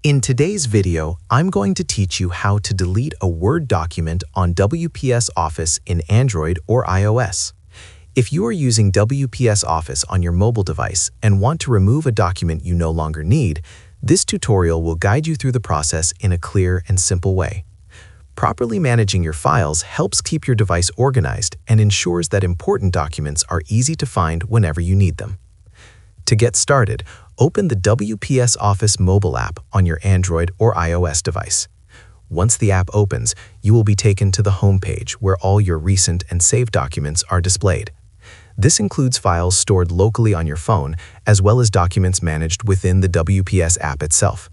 In today's video, I'm going to teach you how to delete a Word document on WPS Office in Android or iOS. If you are using WPS Office on your mobile device and want to remove a document you no longer need, this tutorial will guide you through the process in a clear and simple way. Properly managing your files helps keep your device organized and ensures that important documents are easy to find whenever you need them. To get started, open the WPS Office mobile app on your Android or iOS device. Once the app opens, you will be taken to the home page where all your recent and saved documents are displayed. This includes files stored locally on your phone, as well as documents managed within the WPS app itself.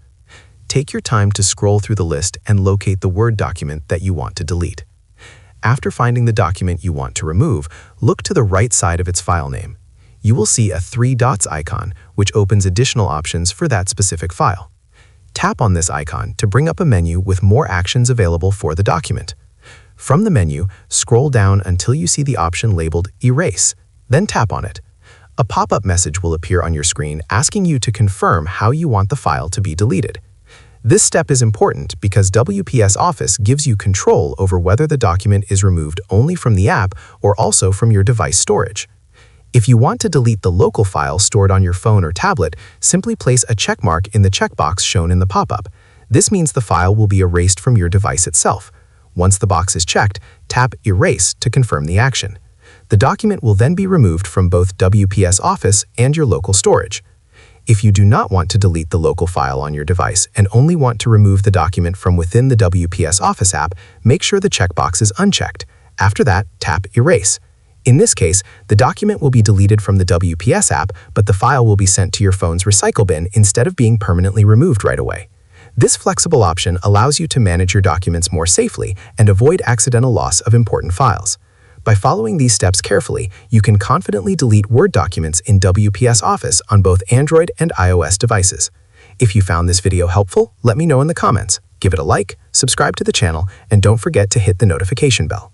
Take your time to scroll through the list and locate the Word document that you want to delete. After finding the document you want to remove, look to the right side of its file name. You will see a 3 dots icon, which opens additional options for that specific file. Tap on this icon to bring up a menu with more actions available for the document. From the menu, scroll down until you see the option labeled Erase, then tap on it. A pop-up message will appear on your screen asking you to confirm how you want the file to be deleted. This step is important because WPS Office gives you control over whether the document is removed only from the app or also from your device storage. If you want to delete the local file stored on your phone or tablet, simply place a check mark in the checkbox shown in the pop-up. This means the file will be erased from your device itself. Once the box is checked, tap Erase to confirm the action. The document will then be removed from both WPS Office and your local storage. If you do not want to delete the local file on your device and only want to remove the document from within the WPS Office app, make sure the checkbox is unchecked. After that, tap Erase. In this case, the document will be deleted from the WPS app, but the file will be sent to your phone's recycle bin instead of being permanently removed right away. This flexible option allows you to manage your documents more safely and avoid accidental loss of important files. By following these steps carefully, you can confidently delete Word documents in WPS Office on both Android and iOS devices. If you found this video helpful, let me know in the comments. Give it a like, subscribe to the channel, and don't forget to hit the notification bell.